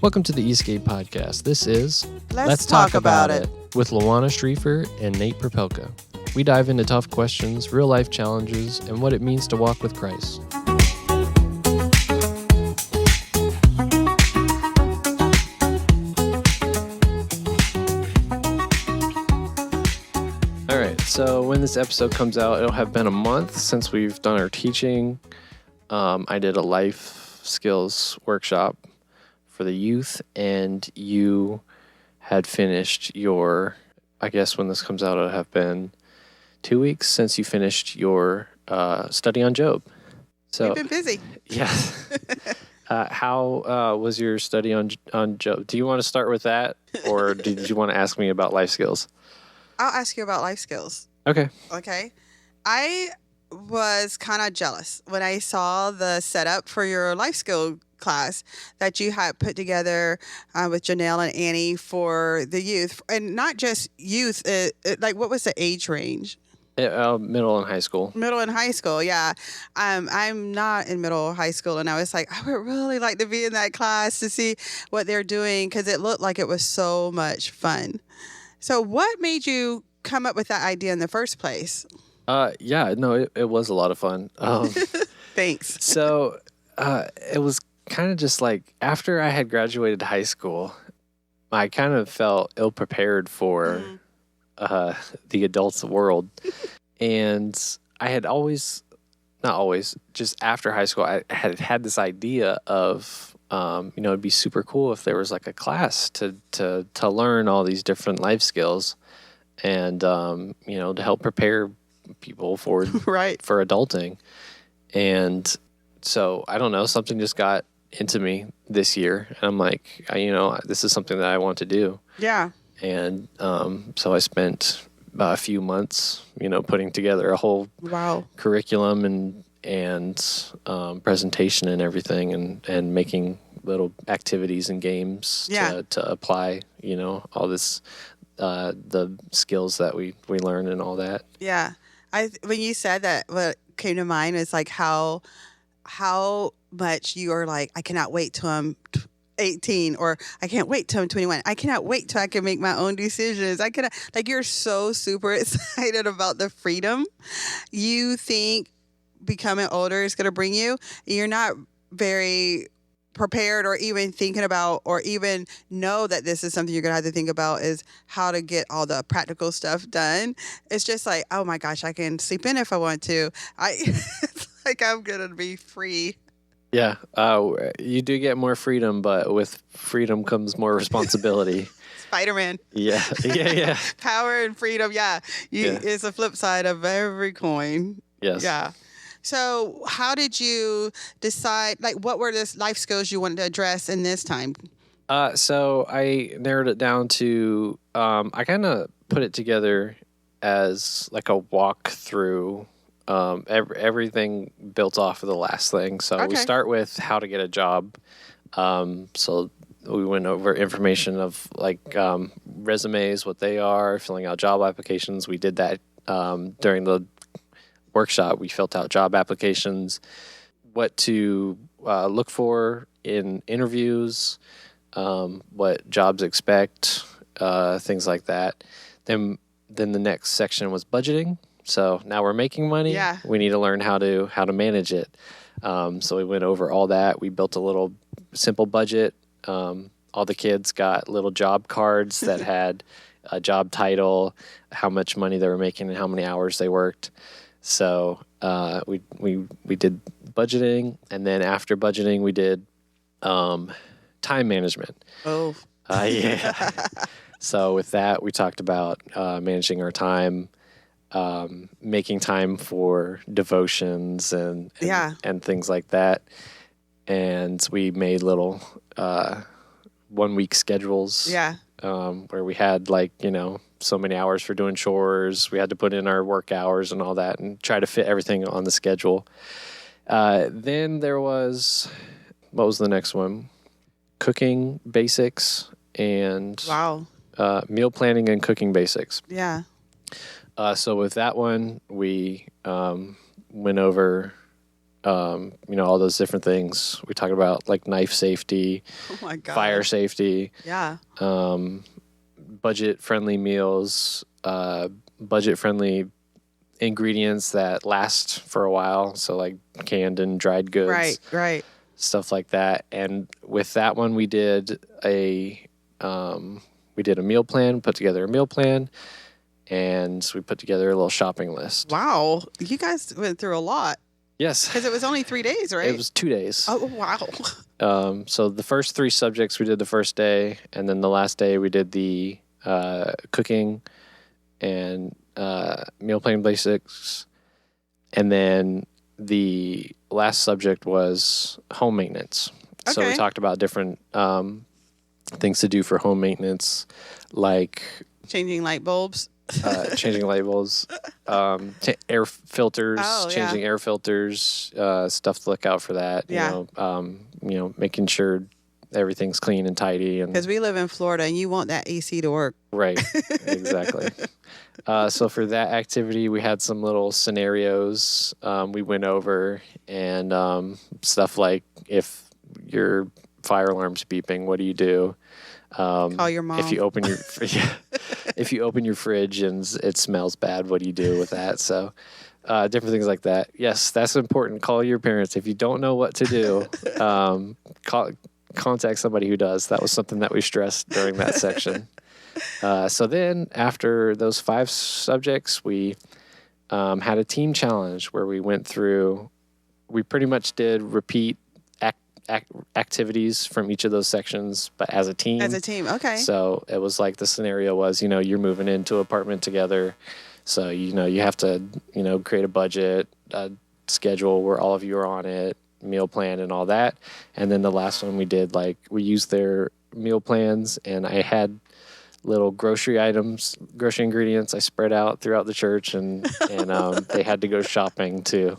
Welcome to the Eastgate Podcast. This is Let's Talk About It with Lawana Schrieffer and Nate Prepelka. We dive into tough questions, real-life challenges, and what it means to walk with Christ. All right, so when this episode comes out, it'll have been a month since we've done our teaching. I did a life skills workshop for the youth, and you had finished your, I guess when this comes out, it'll have been 2 weeks since you finished your study on Job. So you've been busy. Yeah. How was your study on Job? Do you want to start with that, or did you want to ask me about life skills? I'll ask you about life skills. Okay. I was kind of jealous when I saw the setup for your life skill class that you had put together with Janelle and Annie for the youth, and not just youth. Like, what was the age range? Middle and high school. Middle and high school, yeah. I'm not in middle or high school, and I was like, I would really like to be in that class to see what they're doing, because it looked like it was so much fun. So what made you come up with that idea in the first place? It was a lot of fun. Thanks. So it was kind of just like after I had graduated high school, I kind of felt ill-prepared for the adults world. And I had just after high school, I had this idea of, it'd be super cool if there was like a class to learn all these different life skills and, to help prepare people for right. for adulting. And so I don't know, something just got into me this year, and I'm like, this is something that I want to do. Yeah. And so I spent a few months, putting together a whole curriculum and presentation and everything, and making little activities and games to apply, all this, the skills that we learn and all that. Yeah. When you said that, what came to mind is like how much you are like, I cannot wait till I'm 18, or I can't wait till I'm 21. I cannot wait till I can make my own decisions. You're so super excited about the freedom you think becoming older is going to bring you. You're not very prepared or even thinking about, or even know that this is something you're going to have to think about, is how to get all the practical stuff done. It's just like, oh my gosh, I can sleep in if I want to. It's like I'm going to be free. Yeah, you do get more freedom, but with freedom comes more responsibility. Spider-Man. Yeah. Power and freedom, it's a flip side of every coin. Yes. Yeah. So how did you decide, what were the life skills you wanted to address in this time? So I narrowed it down to, I kind of put it together as like a walkthrough. Everything built off of the last thing. So we start with how to get a job. So we went over information of resumes, what they are, filling out job applications. We did that during the workshop. We filled out job applications, what to look for in interviews, what jobs expect, things like that. Then the next section was budgeting. So now we're making money. Yeah. We need to learn how to manage it. So we went over all that. We built a little simple budget. All the kids got little job cards that had a job title, how much money they were making, and how many hours they worked. So we did budgeting, and then after budgeting, we did time management. Oh. Yeah. So with that, we talked about managing our time, making time for devotions and things like that. And we made little 1 week schedules. Yeah. Where we had so many hours for doing chores. We had to put in our work hours and all that and try to fit everything on the schedule. Then there was, what was the next one? Cooking basics and Wow. Meal planning and cooking basics. Yeah. So with that one, we went over, all those different things. We talked about like knife safety, Oh my God. fire safety, Yeah. budget-friendly meals, budget-friendly ingredients that last for a while. So like canned and dried goods, Right. stuff like that. And with that one, we did a meal plan, put together a meal plan, and we put together a little shopping list. Wow. You guys went through a lot. Yes. Because it was only 3 days, right? It was 2 days. Oh, wow. So the first 3 subjects we did the first day, and then the last day we did the cooking and meal plan basics. And then the last subject was home maintenance. So we Okay. talked about different things to do for home maintenance, like Changing light bulbs. changing labels, air filters, Oh, yeah. changing air filters, stuff to look out for that. Yeah. Making sure everything's clean and tidy. And Because we live in Florida and you want that AC to work. right, exactly. So for that activity, we had some little scenarios we went over, and stuff like if your fire alarm's beeping, what do you do? Call your mom. If you open your if you open your fridge and it smells bad, what do you do with that? So different things like that. Yes, that's important. Call your parents. If you don't know what to do, contact somebody who does. That was something that we stressed during that section. So then after those 5 subjects, we had a team challenge where we went through, we pretty much did repeat activities from each of those sections, but as a team. As a team, okay. So it was like the scenario was, you're moving into an apartment together. So, you have to, create a budget, a schedule where all of you are on it, meal plan and all that. And then the last one we did, we used their meal plans, and I had little grocery ingredients I spread out throughout the church, and they had to go shopping to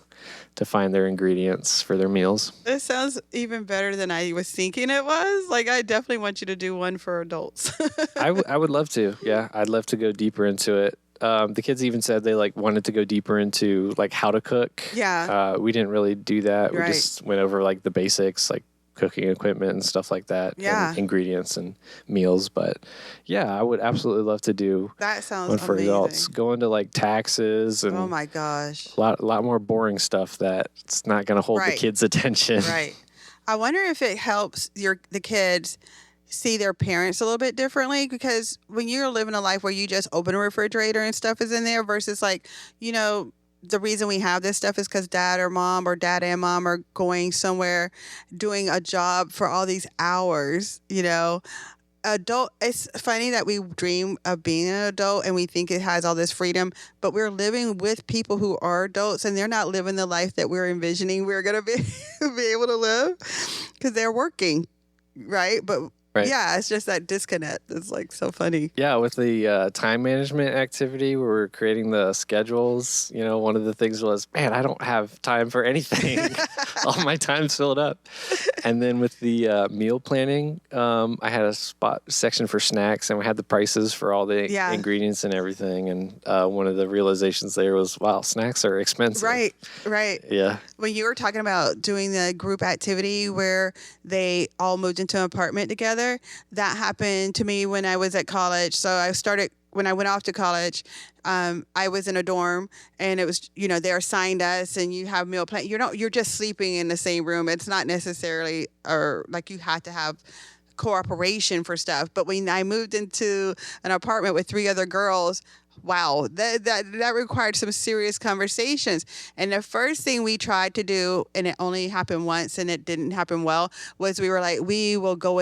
find their ingredients for their meals. This sounds even better than I was thinking it was. I definitely want you to do one for adults. I would love to. Yeah, I'd love to go deeper into it. The kids even said they wanted to go deeper into how to cook. Yeah. We didn't really do that. Right. We just went over the basics, cooking equipment and stuff like that. Yeah. And ingredients and meals. But yeah, I would absolutely love to do That sounds one for amazing. adults. Go into taxes and Oh my gosh. a lot more boring stuff that's not going to hold the Right. kids' attention. Right. I wonder if it helps the kids see their parents a little bit differently, because when you're living a life where you just open a refrigerator and stuff is in there versus the reason we have this stuff is because dad and mom are going somewhere doing a job for all these hours, adult. It's funny that we dream of being an adult and we think it has all this freedom, but we're living with people who are adults and they're not living the life that we're envisioning we're going to be able to live because they're working, right? But Right. yeah, it's just that disconnect. It's so funny. Yeah, with the time management activity where we're creating the schedules, one of the things was, man, I don't have time for anything. All my time's filled up. And then with the meal planning, I had a section for snacks, and we had the prices for all the ingredients and everything. And one of the realizations there was, wow, snacks are expensive. Right. Yeah. When you were talking about doing the group activity where they all moved into an apartment together, that happened to me when I was at college. So when I went off to college, I was in a dorm, and it was, they assigned us, and you have meal plan. You're just sleeping in the same room. It's not necessarily, or you had to have cooperation for stuff. But when I moved into an apartment with 3 other girls, wow, that required some serious conversations. And the first thing we tried to do, and it only happened once and it didn't happen well, was we were we will go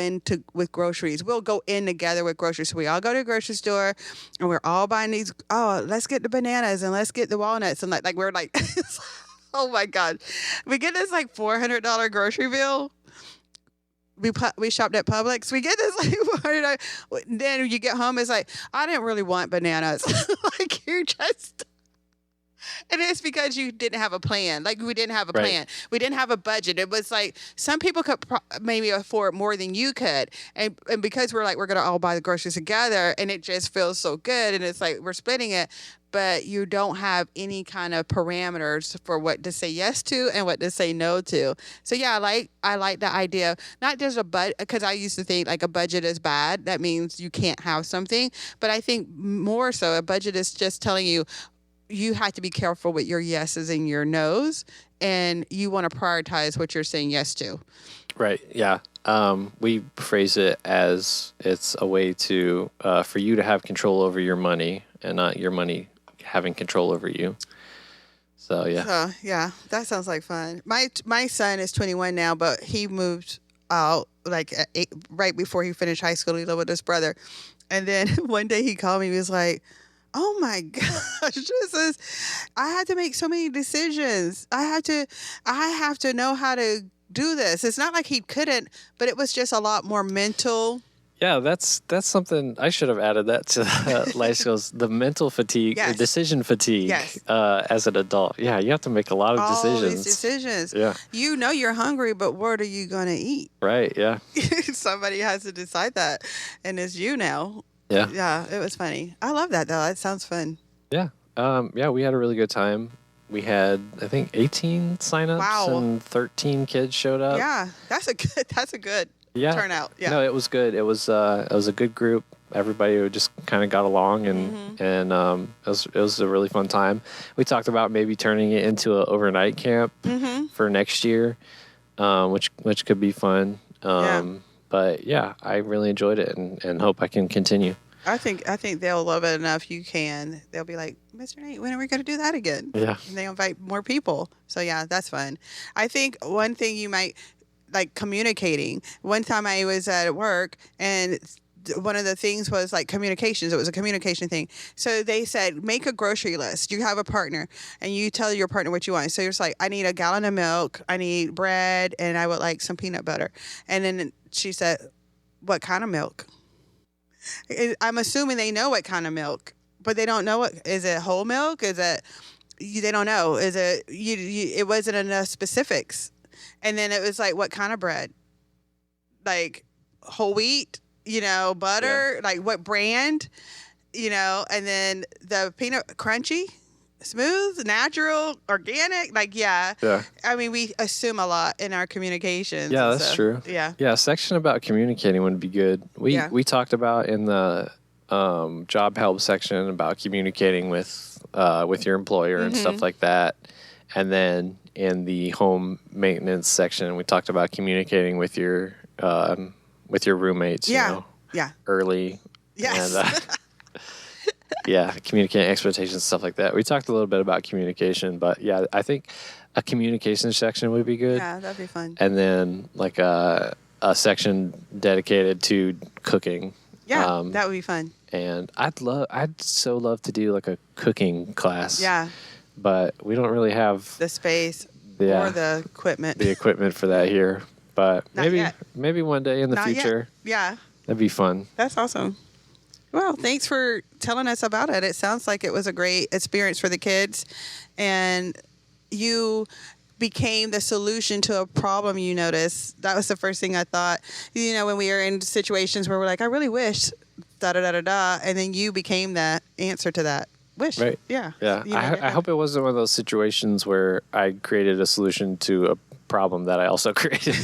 with groceries. We'll go in together with groceries. So we all go to the grocery store and we're all buying these, let's get the bananas and let's get the walnuts. And we're oh my God. We get this $400 grocery bill. We shopped at Publix. We get this $400. Then you get home, it's I didn't really want bananas. You just, And it's because you didn't have a plan. Like we didn't have a Right. plan. We didn't have a budget. It was like some people could maybe afford more than you could, and because we're like we're gonna all buy the groceries together, and it just feels so good, and it's like we're splitting it. But you don't have any kind of parameters for what to say yes to and what to say no to. So yeah, I like the idea of not just a budget, because I used to think like a budget is bad. That means you can't have something. But I think more so a budget is just telling you you have to be careful with your yeses and your nos, and you want to prioritize what you're saying yes to. Right. Yeah. We phrase it as it's a way to for you to have control over your money and not your money having control over you. So yeah. Yeah, that sounds like fun. My son is 21 now, but he moved out like right before he finished high school. He lived with his brother, and then one day he called me. He was like, "Oh my gosh, I had to make so many decisions. I have to know how to do this." It's not like he couldn't, but it was just a lot more mental. Yeah, that's something I should have added that to the life skills. The mental fatigue, Yes. the decision fatigue, Yes. As an adult. Yeah, you have to make a lot of All decisions. these decisions. Yeah. You know you're hungry, but what are you going to eat? Right. Yeah. Somebody has to decide that, and it's you now. Yeah. Yeah, it was funny. I love that though. It sounds fun. Yeah. Yeah. We had a really good time. We had, I think, 18 signups Wow. and 13 kids showed up. Yeah, that's a good Yeah. turnout. Yeah. No, it was good. It was a good group. Everybody just kind of got along, and it was a really fun time. We talked about maybe turning it into an overnight camp for next year, which could be fun. But yeah, I really enjoyed it, and hope I can continue. I think they'll love it enough. You can. They'll be like, Mr. Nate, when are we going to do that again? Yeah. And they invite more people. So yeah, that's fun. I think one thing you might like communicating. One time I was at work and one of the things was like communications. It was a communication thing. So they said, make a grocery list. You have a partner and you tell your partner what you want. So it's like, I need a gallon of milk. I need bread and I would like some peanut butter. And then she said, what kind of milk? I'm assuming they know what kind of milk, but they don't know what, is it whole milk? Is it, they don't know. Is it, it wasn't enough specifics. And then it was like, what kind of bread? Like whole wheat, butter, like what brand, and then the peanut crunchy, smooth, natural, organic. Like, yeah. I mean, we assume a lot in our communications. Yeah, that's true. Yeah. Yeah. A section about communicating would be good. We talked about in the job help section about communicating with your employer and stuff like that. And then in the home maintenance section, we talked about communicating with your roommates. Yeah. Early. Yes. And, communicating expectations, stuff like that. We talked a little bit about communication, but yeah, I think a communication section would be good. Yeah, that'd be fun. And then like a section dedicated to cooking. Yeah, that would be fun. And I'd so love to do like a cooking class. Yeah. But we don't really have the space or the equipment. The equipment for that here. But maybe one day in the future. Yet. Yeah. That'd be fun. That's awesome. Well, thanks for telling us about it. It sounds like it was a great experience for the kids. And you became the solution to a problem you noticed. That was the first thing I thought. When we were in situations where we're like, I really wish da-da-da-da-da. And then you became the answer to that. Wish. Right. Yeah. Yeah. I hope it wasn't one of those situations where I created a solution to a problem that I also created.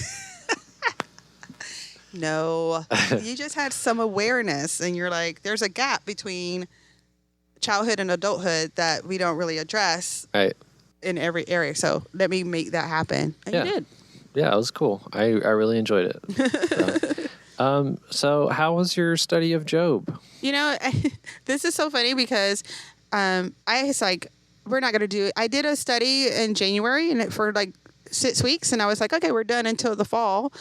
No. You just had some awareness and you're like, there's a gap between childhood and adulthood that we don't really address in every area. So let me make that happen. And you did. Yeah, it was cool. I really enjoyed it. So how was your study of Job? This is so funny because I was like, we're not going to do it. I did a study in January and for like 6 weeks. And I was like, okay, we're done until the fall.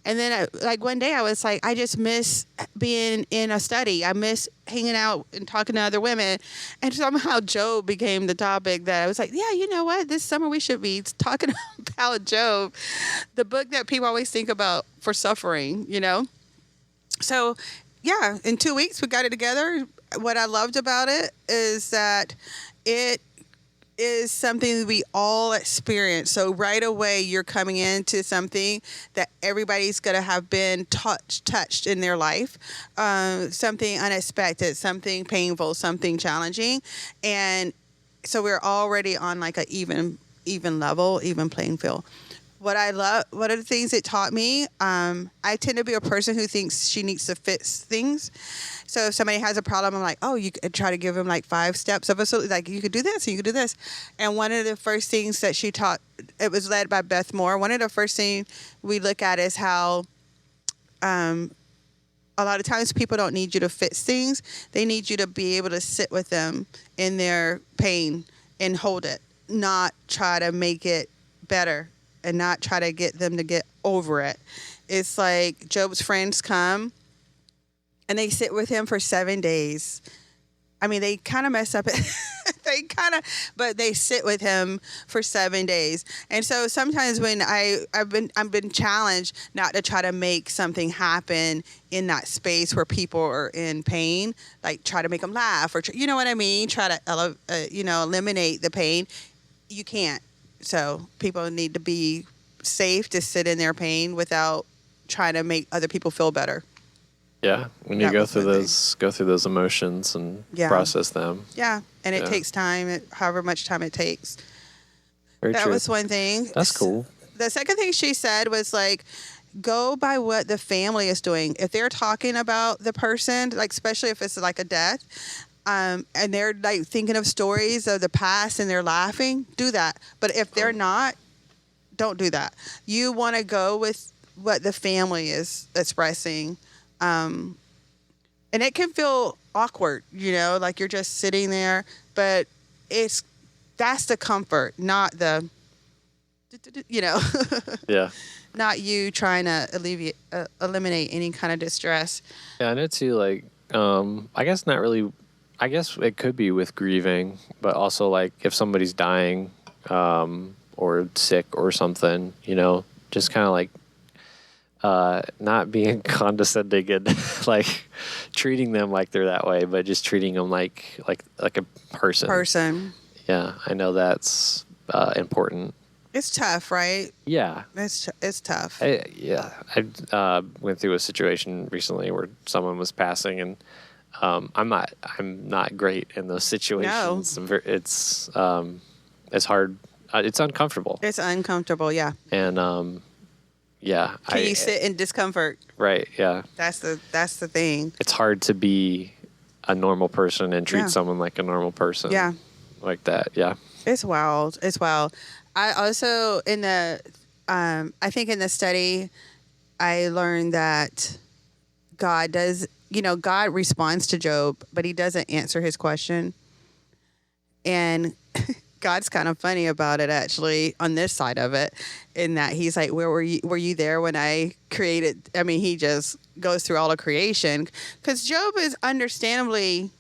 And then one day I was like, I just miss being in a study. I miss hanging out and talking to other women. And somehow Job became the topic that I was like, yeah, you know what? This summer we should be talking about Job, the book that people always think about for suffering, So, yeah, in 2 weeks we got it together. What I loved about it is that it is something we all experience. So right away, you're coming into something that everybody's going to have been touched in their life, something unexpected, something painful, something challenging. And so we're already on like a even level, even playing field. What I love, one of the things it taught me, I tend to be a person who thinks she needs to fix things. So if somebody has a problem, I'm like, oh, you could try to give them like 5 steps of a solution. Like, you could do this and you could do this. And one of the first things that she taught, it was led by Beth Moore. One of the first things we look at is how a lot of times people don't need you to fix things. They need you to be able to sit with them in their pain and hold it, not try to make it better and not try to get them to get over it. It's like Job's friends come and they sit with him for 7 days. I mean, they kind of mess up it. But they sit with him for 7 days. And so sometimes when I've been challenged not to try to make something happen in that space where people are in pain, like try to make them laugh or, you know what I mean? Try to, eliminate the pain. You can't. So people need to be safe to sit in their pain without trying to make other people feel better. Yeah, when you go through those emotions and process them. Yeah, and it takes time, however much time it takes. Very that true. was one thing. That's cool. The second thing she said was like, go by what the family is doing. If they're talking about the person, like especially if it's like a death, and they're like thinking of stories of the past and they're laughing, do that. But if they're not, don't do that. You want to go with what the family is expressing. And it can feel awkward, like you're just sitting there, but that's the comfort, not the, Yeah. not you trying to eliminate any kind of distress. Yeah, I know too, like, I guess not really, I guess it could be with grieving, but also like if somebody's dying, or sick or something, just kind of like, not being condescending and like treating them like they're that way, but just treating them like a person. Yeah, I know that's important. It's tough, right? Yeah, it's tough. I went through a situation recently where someone was passing, and I'm not great in those situations. No. It's hard. It's uncomfortable. It's uncomfortable. Yeah. And yeah. Can you sit in discomfort? Right. Yeah. That's the thing. It's hard to be a normal person and treat someone like a normal person. Yeah. Like that. Yeah. It's wild. I also I think in the study, I learned that God responds to Job, but he doesn't answer his question. And God's kind of funny about it, actually, on this side of it, in that he's like, where were you there when I created? I mean, he just goes through all of creation, because Job is understandably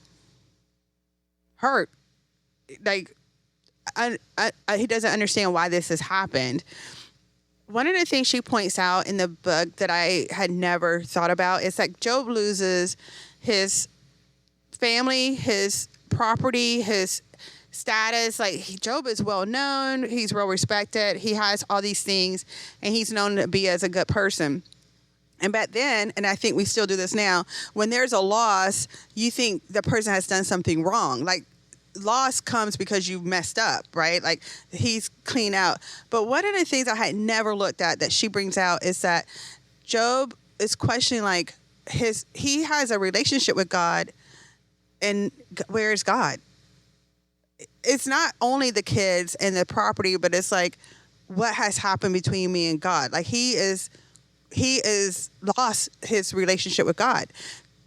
hurt. Like, he doesn't understand why this has happened. One of the things she points out in the book that I had never thought about is like Job loses his family, his property, his status. Like, Job is well known, he's well respected, he has all these things, and he's known to be as a good person. And back then, and I think we still do this now, when there's a loss, you think the person has done something wrong. Like, loss comes because you messed up, right? Like, he's clean out. But one of the things I had never looked at that she brings out is that Job is questioning, like, he has a relationship with God, and where is God? It's not only the kids and the property, but it's like, what has happened between me and God? Like, he is lost his relationship with God.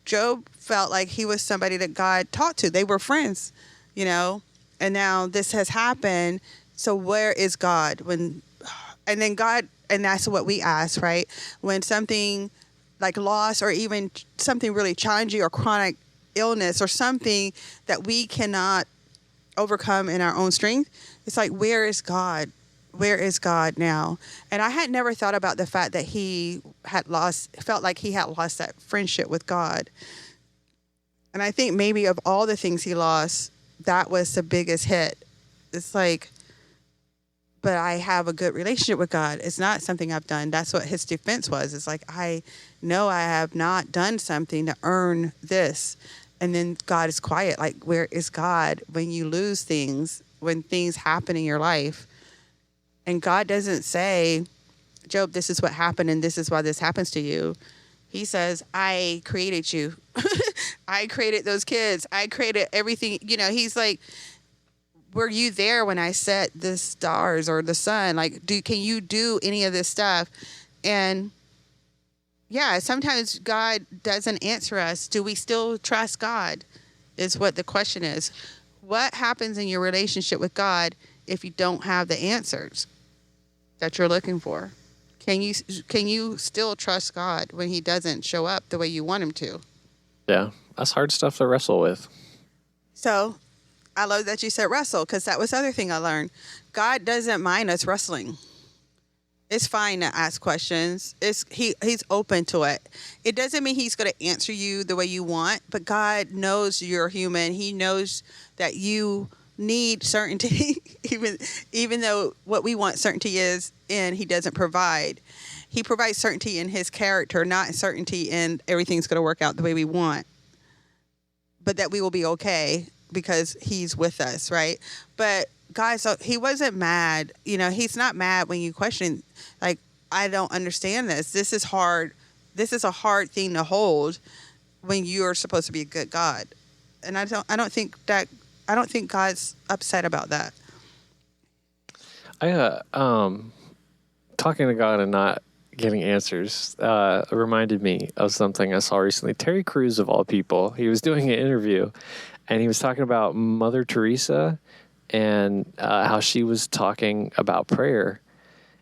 Job felt like he was somebody that God talked to. They were friends, and now this has happened. So where is God? And that's what we ask, right? When something like loss, or even something really challenging, or chronic illness, or something that we cannot overcome in our own strength, it's like, where is God? Where is God now? And I had never thought about the fact that felt like he had lost that friendship with God. And I think maybe of all the things he lost, that was the biggest hit It's like, but I have a good relationship with God. It's not something I've done. That's what his defense was. It's like, I know I have not done something to earn this. And then God is quiet. Like, where is God when you lose things, when things happen in your life? And God doesn't say, Job, this is what happened and this is why this happens to you. He says, I created you. I created those kids. I created everything. You know, he's like, were you there when I set the stars or the sun? Like, can you do any of this stuff? And yeah, sometimes God doesn't answer us. Do we still trust God? Is what the question is. What happens in your relationship with God if you don't have the answers that you're looking for? Can you still trust God when he doesn't show up the way you want him to? Yeah, that's hard stuff to wrestle with. So I love that you said wrestle, because that was the other thing I learned. God doesn't mind us wrestling. It's fine to ask questions. He's open to it. It doesn't mean he's going to answer you the way you want, but God knows you're human. He knows that you need certainty, even though what we want certainty is, and he doesn't provide. He provides certainty in his character, not certainty in everything's going to work out the way we want, but that we will be okay because he's with us, right? But God, so he wasn't mad. You know, he's not mad when you question, like, I don't understand this. This is hard. This is a hard thing to hold when you're supposed to be a good God. And I don't think God's upset about that. Talking to God and not getting answers reminded me of something I saw recently. Terry Crews, of all people, he was doing an interview, and he was talking about Mother Teresa and how she was talking about prayer.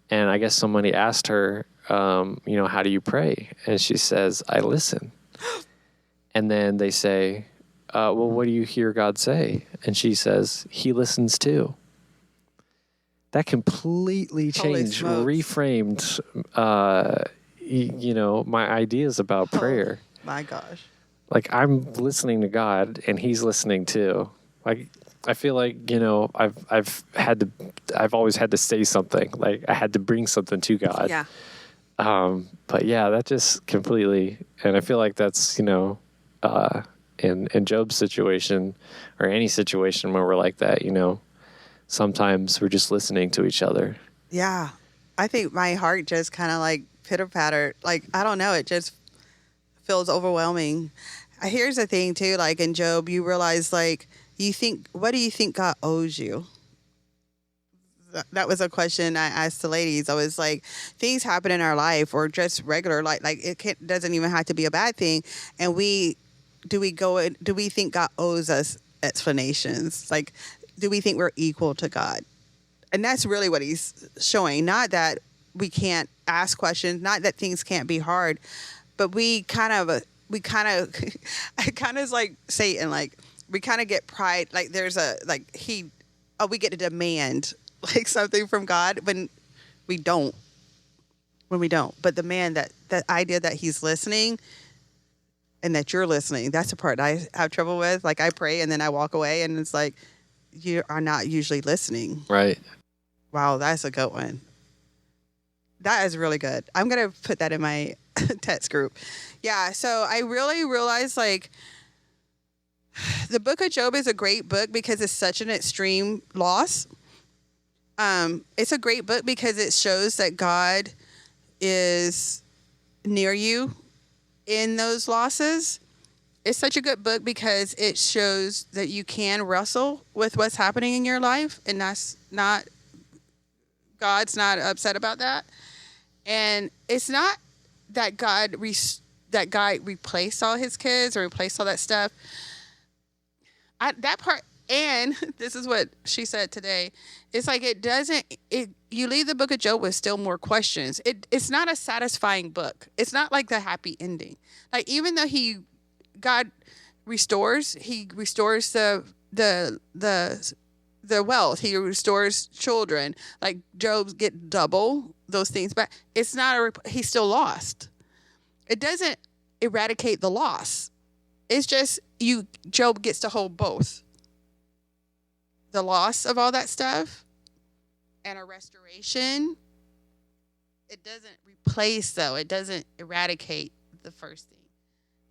And I guess somebody asked her, how do you pray? And she says, I listen. And then they say, well, what do you hear God say? And she says, he listens too. That completely changed, reframed, my ideas about prayer. My gosh. Like, I'm listening to God and he's listening too. Like, I feel like, I've always had to say something. Like, I had to bring something to God. Yeah. But yeah, that just completely, and I feel like that's, in Job's situation or any situation where we're like that, sometimes we're just listening to each other. Yeah. I think my heart just kind of like pitter-patter. Like, I don't know. It just feels overwhelming. Here's the thing too, like in Job, you realize, like, what do you think God owes you? That was a question I asked the ladies. I was like, things happen in our life or just regular, like it doesn't even have to be a bad thing. And do we think God owes us explanations? Like, do we think we're equal to God? And that's really what he's showing. Not that we can't ask questions, not that things can't be hard, but we kind of is like Satan, like we kind of get pride. Like there's we get to demand like something from God when we don't. But the man, that idea that he's listening and that you're listening, that's the part I have trouble with. Like, I pray and then I walk away and it's like, you are not usually listening. Right. Wow, that's a good one. That is really good. I'm going to put that in my text group. Yeah, so I really realized, like, the book of Job is a great book because it's such an extreme loss. It's a great book because it shows that God is near you in those losses. It's such a good book because it shows that you can wrestle with what's happening in your life, and God's not upset about that. And it's not that God replaced all his kids or replaced all that stuff. That part, and this is what she said today. It's like you leave the book of Job with still more questions. It's not a satisfying book. It's not like the happy ending. Like, even though God restores, he restores the wealth. He restores children. Like, Job get double those things, but it's not he's still lost. It doesn't eradicate the loss. It's just Job gets to hold both. the loss of all that stuff and a restoration, it doesn't replace, though. It doesn't eradicate the first thing.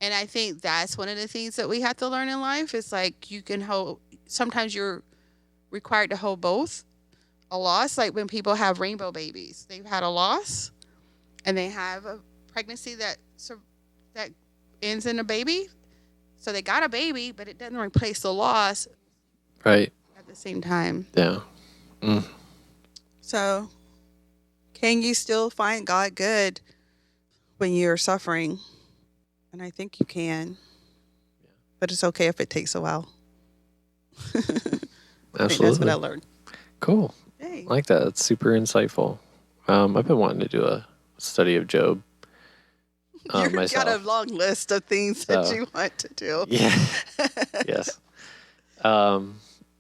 And I think that's one of the things that we have to learn in life. It's like you can hold, sometimes you're required to hold both. A loss, like when people have rainbow babies, they've had a loss and they have a pregnancy that ends in a baby. So they got a baby, but it doesn't replace the loss. Right. At the same time. Yeah. Mm. So can you still find God good when you're suffering? And I think you can. Yeah. But it's okay if it takes a while. Absolutely. I think that's what I learned. Cool. Hey. I like that. It's super insightful. I've been wanting to do a study of Job. You've myself. got a long list of things that you want to do. Yeah. Yes.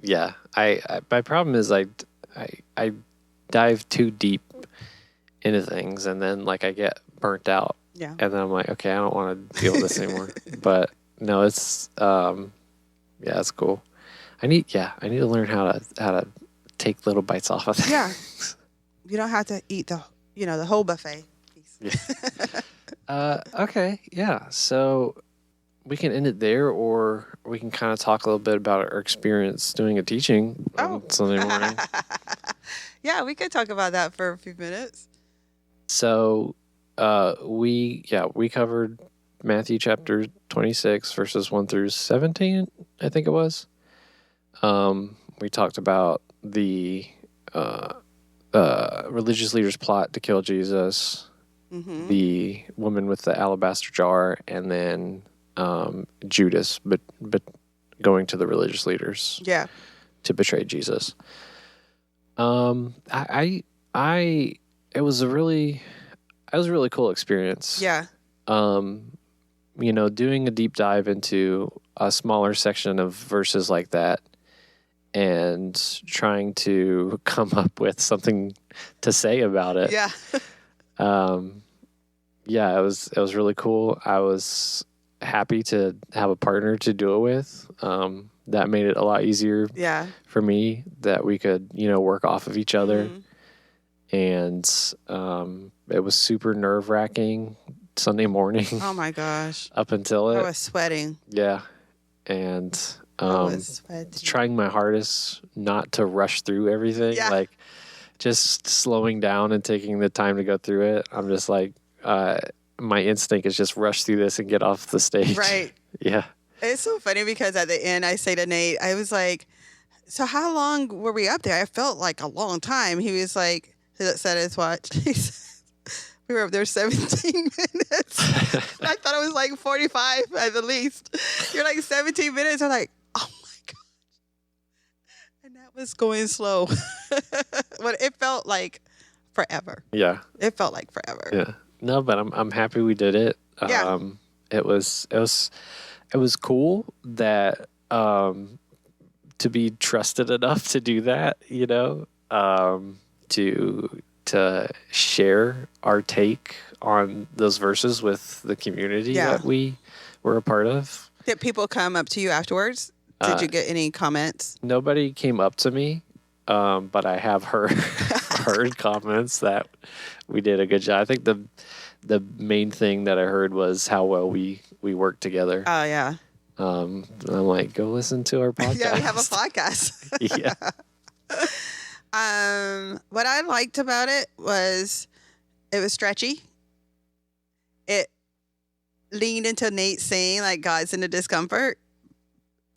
Yeah. I my problem is I dive too deep into things and then like I get burnt out. Yeah. And then I'm like, okay, I don't want to deal with this anymore. But no, it's it's cool. I need to learn how to take little bites off of things. Yeah. You don't have to eat the whole buffet piece. Yeah. Okay. Yeah. So we can end it there, or we can kind of talk a little bit about our experience doing a teaching on Sunday morning. Yeah, we could talk about that for a few minutes. So, we covered Matthew chapter 26 verses 1 through 17, I think it was. We talked about the religious leaders' plot to kill Jesus, the woman with the alabaster jar, and then Judas, but going to the religious leaders, to betray Jesus. It was a really cool experience. Yeah. Doing a deep dive into a smaller section of verses like that and trying to come up with something to say about it. Yeah. It was really cool. I was happy to have a partner to do it with. That made it a lot easier for me that we could, work off of each other. And it was super nerve-wracking Sunday morning. Oh my gosh. Up until it. I was sweating. Yeah. And trying my hardest not to rush through everything. Yeah. Like just slowing down and taking the time to go through it. I'm just like, my instinct is just rush through this and get off the stage. Right. Yeah. It's so funny because at the end I say to Nate, I was like, so how long were we up there? I felt like a long time. He was like, he said his watch. He said, we were up there 17 minutes. I thought it was like 45 at the least. You're like 17 minutes. I'm like, oh my God. And that was going slow. But it felt like forever. Yeah. It felt like forever. Yeah. No, but I'm happy we did it. Yeah. It was cool that to be trusted enough to do that, to share our take on those verses with the community that we were a part of. Did people come up to you afterwards? Did you get any comments? Nobody came up to me, but I have heard comments that we did a good job. I think the main thing that I heard was how well we worked together. Oh yeah. I'm like, go listen to our podcast. Yeah, we have a podcast. Yeah. What I liked about it was stretchy. It leaned into Nate saying like God's in the discomfort.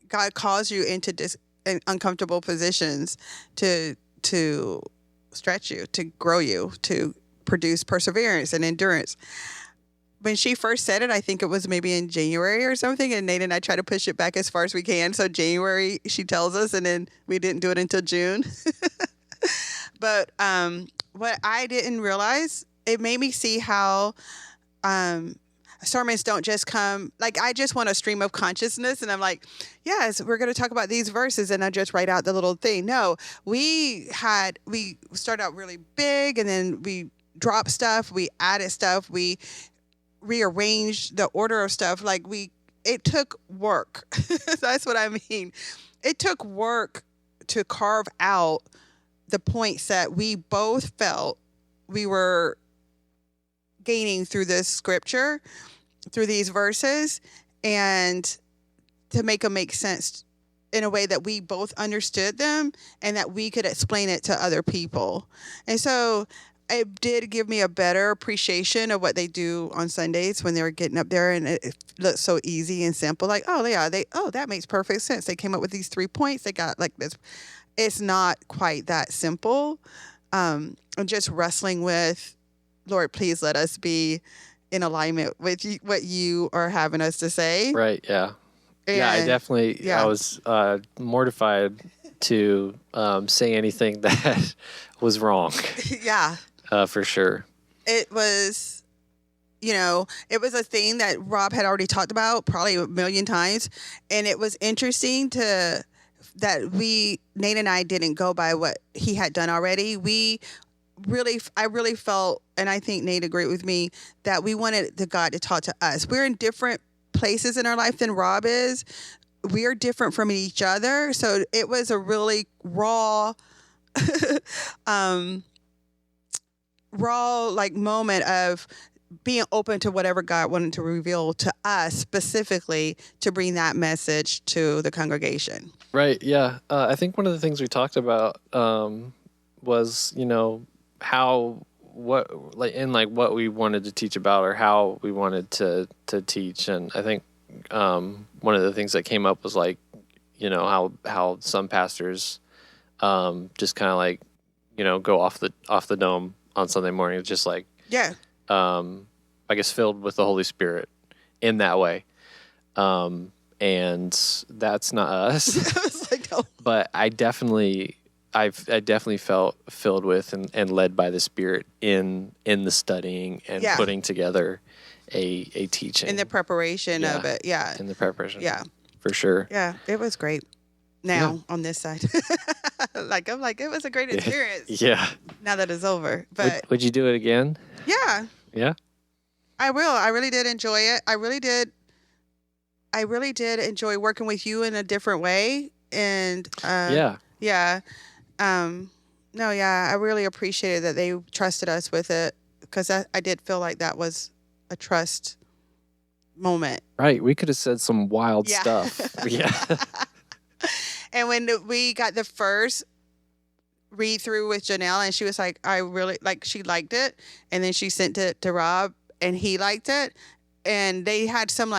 God calls you into uncomfortable positions to stretch you, to grow you, to produce perseverance and endurance. When she first said it, I think it was maybe in January or something, and Nate and I try to push it back as far as we can. So January, she tells us, and then we didn't do it until June. But what I didn't realize, it made me see how sermons don't just come, like I just want a stream of consciousness, and I'm like, yes, we're going to talk about these verses, and I just write out the little thing. No, we started out really big, and then we dropped stuff, we added stuff, we rearranged the order of stuff. It took work. That's what I mean. It took work to carve out the points that we both felt we were gaining through this scripture, through these verses, and to make them make sense in a way that we both understood them and that we could explain it to other people. And so it did give me a better appreciation of what they do on Sundays when they were getting up there, and it looked so easy and simple. Like, oh yeah, that makes perfect sense. They came up with these 3 points. They got like this. It's not quite that simple. And just wrestling with, Lord, please let us be in alignment with what you are having us to say. Right. Yeah. I definitely, I was mortified to say anything that was wrong. Yeah. For sure. It was, it was a thing that Rob had already talked about probably a million times. And it was interesting that Nate and I didn't go by what he had done already. I really felt, and I think Nate agreed with me, that we wanted the God to talk to us. We're in different places in our life than Rob is. We are different from each other. So it was a really raw, like moment of being open to whatever God wanted to reveal to us specifically to bring that message to the congregation. Right. Yeah. I think one of the things we talked about was, what we wanted to teach about or how we wanted to teach. And I think one of the things that came up was like, how some pastors just kind of like, go off the dome on Sunday morning. It's just like, I guess filled with the Holy Spirit in that way. And that's not us. I was like, no. But I definitely felt filled with and led by the Spirit in the studying and putting together a teaching. In the preparation of it, In the preparation. Yeah. For sure. Yeah, it was great. Now, on this side. I'm like, it was a great experience. Yeah. Now that it's over. But would you do it again? Yeah. Yeah? I will. I really did enjoy it. I really did enjoy working with you in a different way. And I really appreciated that they trusted us with it, because I did feel like that was a trust moment. Right. We could have said some wild stuff. Yeah. And when we got the first read through with Janelle, and she was like, I really she liked it. And then she sent it to Rob and he liked it. And they had some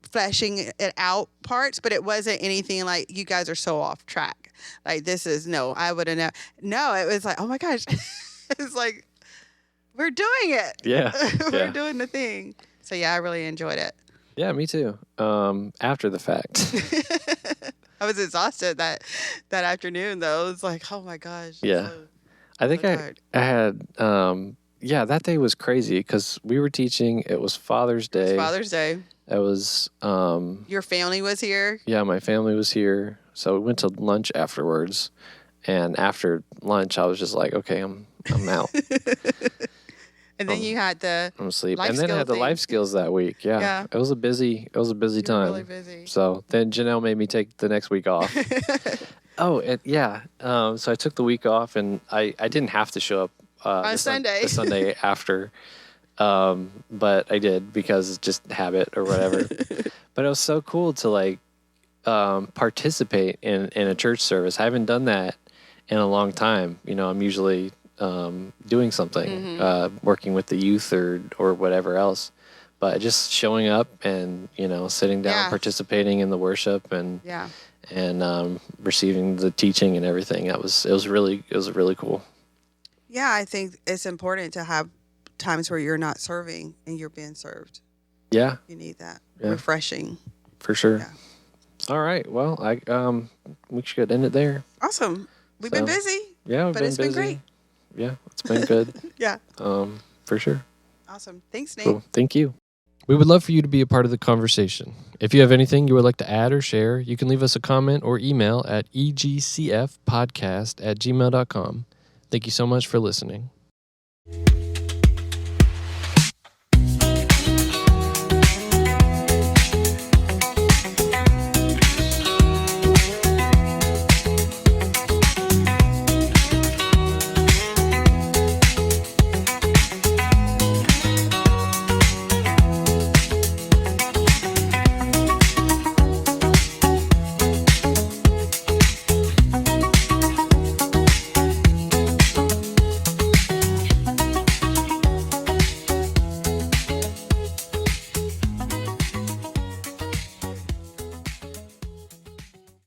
fleshing it out parts, but it wasn't anything like, you guys are so off track. Like, this is I wouldn't know. No, it was like, oh my gosh. It's like, we're doing it. Yeah. We're doing the thing. So I really enjoyed it. Yeah, me too. After the fact. I was exhausted that afternoon though. It was like, oh my gosh. Yeah. I think I had, that day was crazy because we were teaching. It was Father's Day. It was, your family was here? Yeah, my family was here. So we went to lunch afterwards. And after lunch, I was just like, okay, I'm out. And then you had the I'm asleep. And then I had the life skills that week. Yeah. It was a busy time. Really busy. So then Janelle made me take the next week off. So I took the week off, and I didn't have to show up on Sunday. The Sunday after. But I did because it's just habit or whatever. But it was so cool to participate in a church service. I haven't done that in a long time. I'm usually doing something, working with the youth or whatever else, but just showing up and sitting down, participating in the worship and receiving the teaching and everything. It was really cool. Yeah, I think it's important to have times where you're not serving and you're being served. Yeah, you need that refreshing for sure. Yeah. All right, well, we should end it there. Awesome. We've been busy. Yeah, but it's been great. Yeah, it's been good. Yeah. For sure. Awesome. Thanks, Nate. Cool. Thank you. We would love for you to be a part of the conversation. If you have anything you would like to add or share, you can leave us a comment or email at egcfpodcast@gmail.com. Thank you so much for listening.